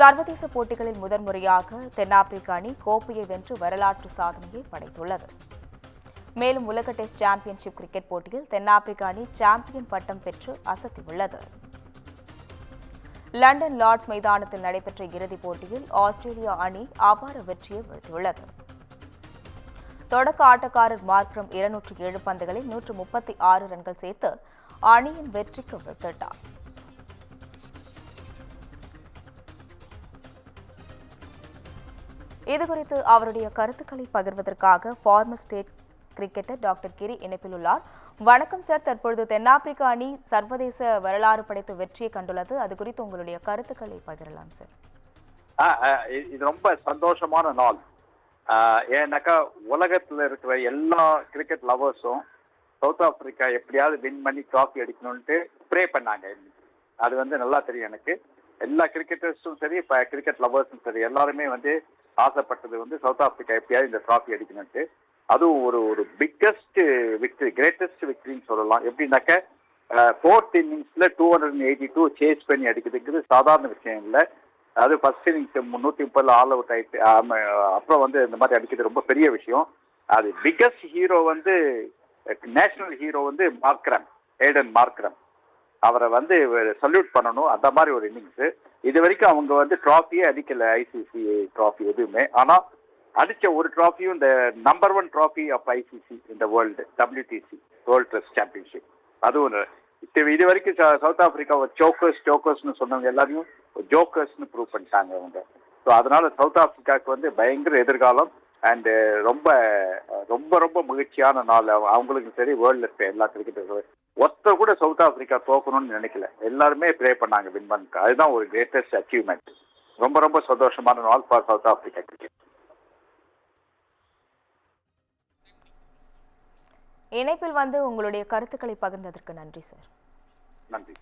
சர்வதேச போட்டிகளில் முதன்முறையாக தென்னாப்பிரிக்க அணி கோப்பையை வென்று வரலாற்று சாதனையை படைத்துள்ளது. மேலும் உலக டெஸ்ட் சாம்பியன்ஷிப் கிரிக்கெட் போட்டியில் தென்னாப்பிரிக்க அணி சாம்பியன் பட்டம் பெற்று அசத்தியுள்ளது. லண்டன் லார்ட்ஸ் மைதானத்தில் நடைபெற்ற இறுதிப் போட்டியில் ஆஸ்திரேலியா அணி அபார வெற்றியை வீழ்த்தியுள்ளது. தொடக்க ஆட்டக்காரர் மார்க்ரம் 207 பந்துகளில் 136 ரன்கள் சேர்த்து அணியின் வெற்றிக்கு வித்திட்டார். இதுகுறித்து அவருடைய கருத்துக்களை பகிர்வதற்காக ஃபார்மர் ஸ்டேட் கிரிக்கெட்டர் டாக்டர் கிரி இணைப்பில் உள்ளார். வணக்கம் சார். தற்பொழுது தென்னாப்பிரிக்க அணி சர்வதேச வரலாறு படைத்த வெற்றியை கண்டுள்ளது. அது குறித்து உங்களுடைய கருத்துக்களை பகிரலாம் சார். இது ரொம்ப சந்தோஷமான நாள். ஏன்னாக்கா உலகத்துல இருக்கிற எல்லா கிரிக்கெட் லவர்ஸும் சவுத் ஆப்பிரிக்கா எப்படியாவது வின் பண்ணி டிராஃபி அடிக்கணும்ட்டு ப்ரே பண்ணாங்க. அது நல்லா தெரியும் எனக்கு. எல்லா கிரிக்கெட்டர்ஸும் சரி, இப்போ கிரிக்கெட் லவர்ஸும் சரி, எல்லாருமே ஆசைப்பட்டது சவுத் ஆப்பிரிக்கா எப்படியாவது இந்த டிராஃபி அடிக்கணும்ட்டு. அதுவும் ஒரு பிக்கஸ்ட் விக்டரி, கிரேட்டஸ்ட் விக்டரின்னு சொல்லலாம். எப்படின்னாக்க 4th இன்னிங்ஸ்ல 282 சேஸ் பண்ணி அடிக்கிறதுக்கு சாதாரண விஷயம் இல்லை. அது ஃபர்ஸ்ட் இன்னிங்ஸ் 330 ஆல் அவுட் ஆயிட்டு அப்புறம் இந்த மாதிரி அடிக்கிறது ரொம்ப பெரிய விஷயம். அது biggest hero national hero Markram, Aden Markram. அவரை சல்யூட் பண்ணணும். அந்த மாதிரி ஒரு இன்னிங்ஸ். இது வரைக்கும் அவங்க டிராஃபியே அடிக்கல, ஐசிசி டிராஃபி எதுவுமே. ஆனால் அடிச்ச ஒரு டிராஃபியும் இந்த நம்பர் 1 டிராஃபி ஆஃப் ஐசிசி இந்த world, WTC world test championship. அதுவும் இது வரைக்கும் சவுத் ஆப்பிரிக்கா ஜோக்கர்ஸ்னு சொன்னவங்க எல்லாரையும் ஜோக்கர்ஸ்னு ப்ரூவ் பண்ணிட்டாங்க அவங்க. ஸோ அதனால சவுத் ஆப்பிரிக்காவுக்கு பயங்கர எதிர்காலம் அண்டு ரொம்ப ரொம்ப ரொம்ப மகிழ்ச்சியான நாள். அவங்களுக்கும் சரி, வேர்ல்டில் இருக்க எல்லா கிரிக்கெட்டர்களும் ஒருத்தர் கூட சவுத் ஆப்பிரிக்கா தோக்கணும்னு நினைக்கல. எல்லாருமே ப்ரே பண்ணாங்க வின் பண்ண. அதுதான் ஒரு கிரேட்டஸ்ட் அச்சீவ்மெண்ட். ரொம்ப ரொம்ப சந்தோஷமான நாள் ஃபார் சவுத் ஆப்பிரிக்கா கிரிக்கெட். இணைப்பில் உங்களுடைய கருத்துக்களை பகிர்ந்ததற்கு நன்றி சார். நன்றி.